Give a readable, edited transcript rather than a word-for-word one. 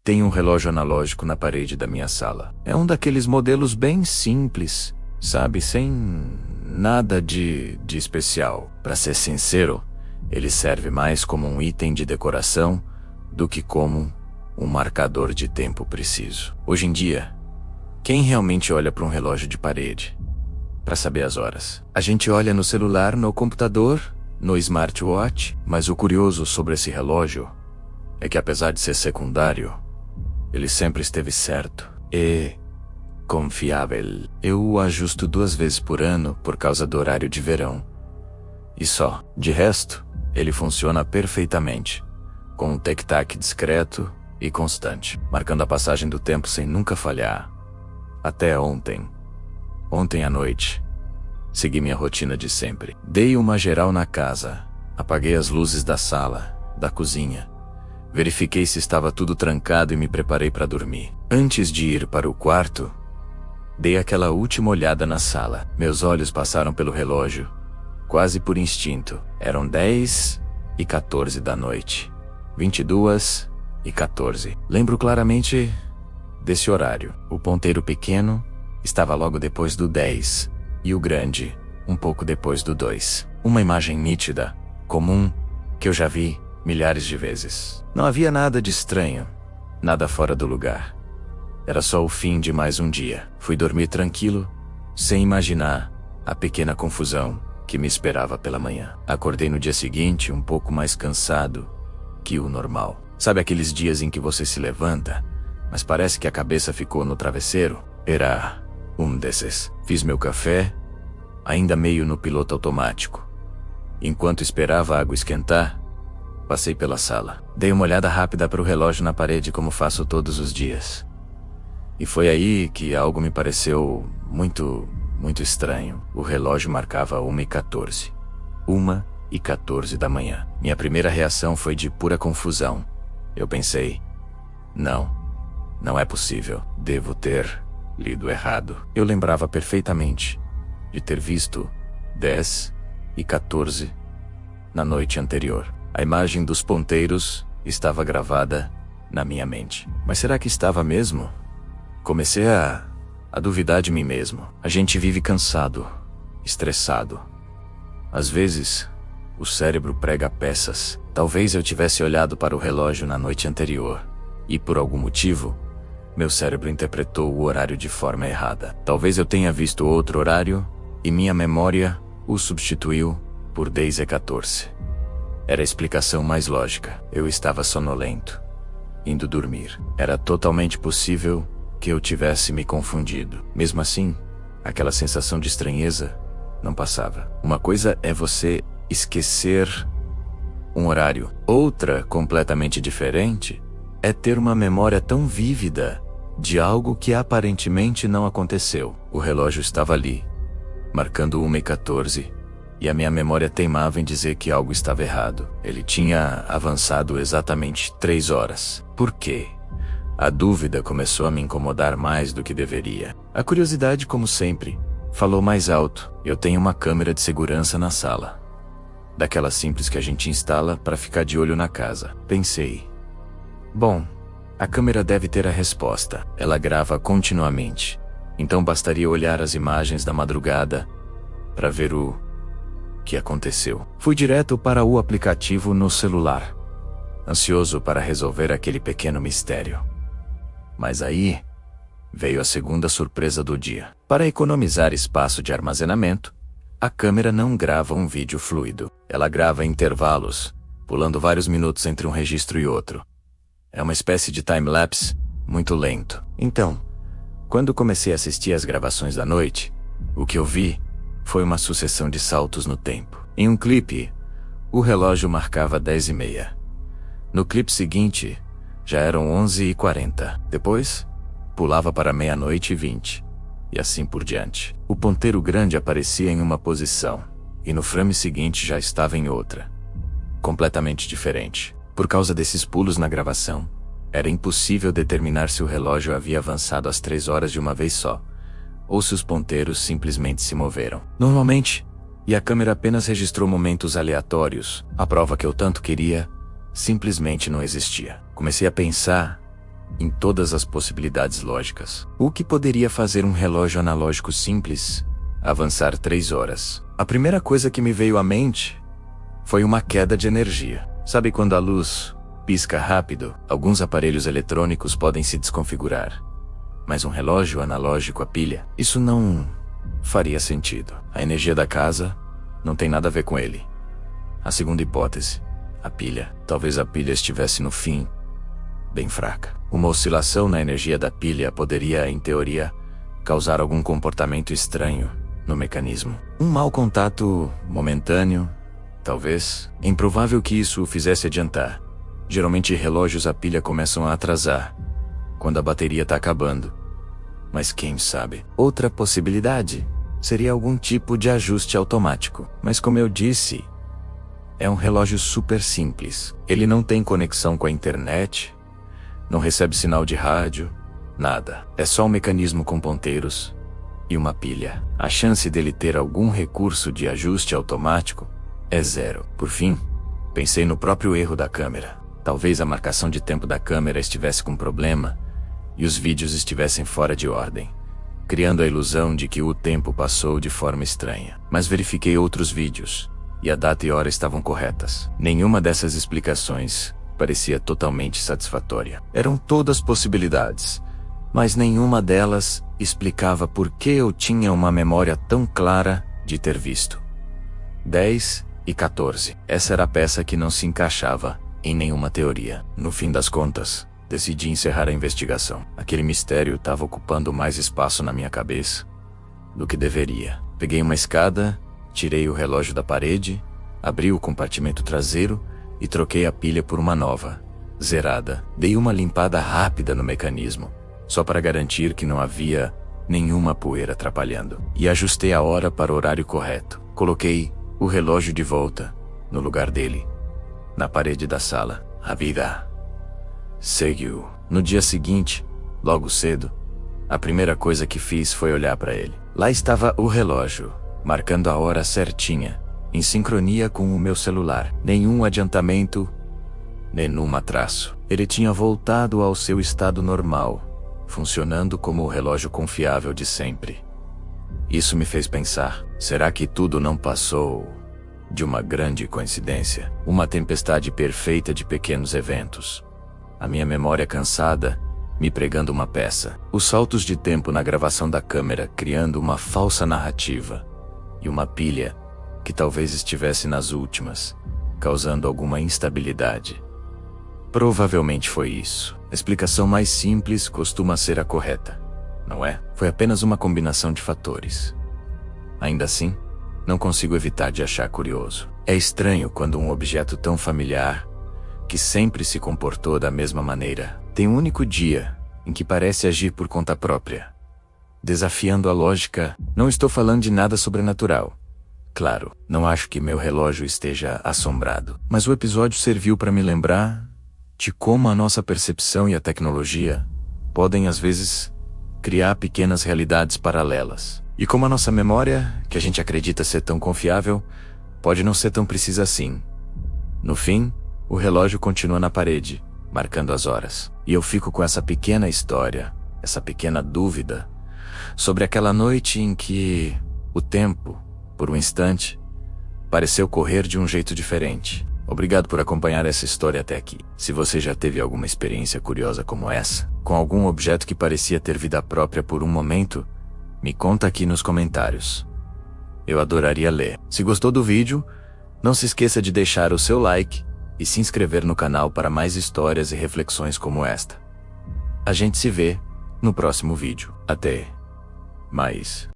Tem um relógio analógico na parede da minha sala. É um daqueles modelos bem simples, sabe? Sem nada de especial. Para ser sincero, ele serve mais como um item de decoração do que como um marcador de tempo preciso. Hoje em dia, quem realmente olha para um relógio de parede para saber as horas? A gente olha no celular, no computador, no smartwatch, mas o curioso sobre esse relógio é que, apesar de ser secundário, ele sempre esteve certo e confiável. Eu o ajusto 2 vezes por ano por causa do horário de verão. E só. De resto, ele funciona perfeitamente, com um tic-tac discreto e constante, marcando a passagem do tempo sem nunca falhar. Até ontem. Ontem à noite, segui minha rotina de sempre. Dei uma geral na casa, apaguei as luzes da sala, da cozinha, verifiquei se estava tudo trancado e me preparei para dormir. Antes de ir para o quarto, dei aquela última olhada na sala. Meus olhos passaram pelo relógio, quase por instinto. Eram 10h14 da noite. 22h14. Lembro claramente desse horário. O ponteiro pequeno estava logo depois do 10 e o grande um pouco depois do 2. Uma imagem nítida, comum, que eu já vi milhares de vezes. Não havia nada de estranho, nada fora do lugar. Era só o fim de mais um dia. Fui dormir tranquilo, sem imaginar a pequena confusão que me esperava pela manhã. Acordei no dia seguinte um pouco mais cansado que o normal. Sabe aqueles dias em que você se levanta, mas parece que a cabeça ficou no travesseiro? Era um desses. Fiz meu café, ainda meio no piloto automático. Enquanto esperava a água esquentar, passei pela sala. Dei uma olhada rápida para o relógio na parede, como faço todos os dias. E foi aí que algo me pareceu muito estranho. O relógio marcava 1h14. 1h14 da manhã. Minha primeira reação foi de pura confusão. Eu pensei, não é possível. Devo ter lido errado. Eu lembrava perfeitamente de ter visto 10h14 na noite anterior. A imagem dos ponteiros estava gravada na minha mente. Mas será que estava mesmo? Comecei a duvidar de mim mesmo. A gente vive cansado, estressado. Às vezes, o cérebro prega peças. Talvez eu tivesse olhado para o relógio na noite anterior e, por algum motivo, meu cérebro interpretou o horário de forma errada. Talvez eu tenha visto outro horário e minha memória o substituiu por 10h14. Era a explicação mais lógica. Eu estava sonolento, indo dormir. Era totalmente possível que eu tivesse me confundido. Mesmo assim, aquela sensação de estranheza não passava. Uma coisa é você esquecer um horário. Outra, completamente diferente, é ter uma memória tão vívida de algo que aparentemente não aconteceu. O relógio estava ali, marcando 1h14, e a minha memória teimava em dizer que algo estava errado. Ele tinha avançado exatamente 3 horas. Por quê? A dúvida começou a me incomodar mais do que deveria. A curiosidade, como sempre, falou mais alto. Eu tenho uma câmera de segurança na sala, daquela simples que a gente instala para ficar de olho na casa. Pensei, bom, a câmera deve ter a resposta. Ela grava continuamente, então bastaria olhar as imagens da madrugada para ver o que aconteceu. Fui direto para o aplicativo no celular, ansioso para resolver aquele pequeno mistério. Mas aí veio a segunda surpresa do dia. Para economizar espaço de armazenamento, a câmera não grava um vídeo fluido. Ela grava intervalos, pulando vários minutos entre um registro e outro. É uma espécie de time-lapse muito lento. Então, quando comecei a assistir às gravações da noite, o que eu vi foi uma sucessão de saltos no tempo. Em um clipe, o relógio marcava 10h30. No clipe seguinte, já eram 11h40. Depois, pulava para 00h20. E assim por diante. O ponteiro grande aparecia em uma posição, e no frame seguinte já estava em outra, completamente diferente. Por causa desses pulos na gravação, era impossível determinar se o relógio havia avançado às 3 horas de uma vez só, ou se os ponteiros simplesmente se moveram. Normalmente, e a câmera apenas registrou momentos aleatórios, a prova que eu tanto queria simplesmente não existia. Comecei a pensar em todas as possibilidades lógicas. O que poderia fazer um relógio analógico simples avançar 3 horas? A primeira coisa que me veio à mente foi uma queda de energia. Sabe quando a luz pisca rápido? Alguns aparelhos eletrônicos podem se desconfigurar, mas um relógio analógico a pilha, isso não faria sentido. A energia da casa não tem nada a ver com ele. A segunda hipótese, a pilha. Talvez a pilha estivesse no fim, bem fraca. Uma oscilação na energia da pilha poderia, em teoria, causar algum comportamento estranho no mecanismo. Um mau contato momentâneo, talvez. É improvável que isso o fizesse adiantar. Geralmente relógios a pilha começam a atrasar quando a bateria está acabando. Mas quem sabe? Outra possibilidade seria algum tipo de ajuste automático. Mas como eu disse, é um relógio super simples. Ele não tem conexão com a internet, não recebe sinal de rádio, nada. É só um mecanismo com ponteiros e uma pilha. A chance dele ter algum recurso de ajuste automático é 0. Por fim, pensei no próprio erro da câmera. Talvez a marcação de tempo da câmera estivesse com problema e os vídeos estivessem fora de ordem, criando a ilusão de que o tempo passou de forma estranha. Mas verifiquei outros vídeos e a data e hora estavam corretas. Nenhuma dessas explicações parecia totalmente satisfatória. Eram todas possibilidades, mas nenhuma delas explicava por que eu tinha uma memória tão clara de ter visto 10 e 14. Essa era a peça que não se encaixava em nenhuma teoria. No fim das contas, decidi encerrar a investigação. Aquele mistério estava ocupando mais espaço na minha cabeça do que deveria. Peguei uma escada, tirei o relógio da parede, abri o compartimento traseiro e troquei a pilha por uma nova, zerada. Dei uma limpada rápida no mecanismo, só para garantir que não havia nenhuma poeira atrapalhando. E ajustei a hora para o horário correto. Coloquei o relógio de volta no lugar dele, na parede da sala. A vida seguiu. No dia seguinte, logo cedo, a primeira coisa que fiz foi olhar para ele. Lá estava o relógio, marcando a hora certinha, em sincronia com o meu celular. Nenhum adiantamento, nenhum atraso. Ele tinha voltado ao seu estado normal, funcionando como o relógio confiável de sempre. Isso me fez pensar, será que tudo não passou de uma grande coincidência? Uma tempestade perfeita de pequenos eventos. A minha memória cansada me pregando uma peça. Os saltos de tempo na gravação da câmera criando uma falsa narrativa. E uma pilha que talvez estivesse nas últimas, causando alguma instabilidade. Provavelmente foi isso. A explicação mais simples costuma ser a correta, não é? Foi apenas uma combinação de fatores. Ainda assim, não consigo evitar de achar curioso. É estranho quando um objeto tão familiar, que sempre se comportou da mesma maneira, tem um único dia em que parece agir por conta própria, desafiando a lógica. Não estou falando de nada sobrenatural. Claro, não acho que meu relógio esteja assombrado, mas o episódio serviu para me lembrar de como a nossa percepção e a tecnologia podem às vezes criar pequenas realidades paralelas. E como a nossa memória, que a gente acredita ser tão confiável, pode não ser tão precisa assim. No fim, o relógio continua na parede, marcando as horas. E eu fico com essa pequena história, essa pequena dúvida, sobre aquela noite em que o tempo, por um instante, pareceu correr de um jeito diferente. Obrigado por acompanhar essa história até aqui. Se você já teve alguma experiência curiosa como essa, com algum objeto que parecia ter vida própria por um momento, me conta aqui nos comentários. Eu adoraria ler. Se gostou do vídeo, não se esqueça de deixar o seu like e se inscrever no canal para mais histórias e reflexões como esta. A gente se vê no próximo vídeo. Até mais.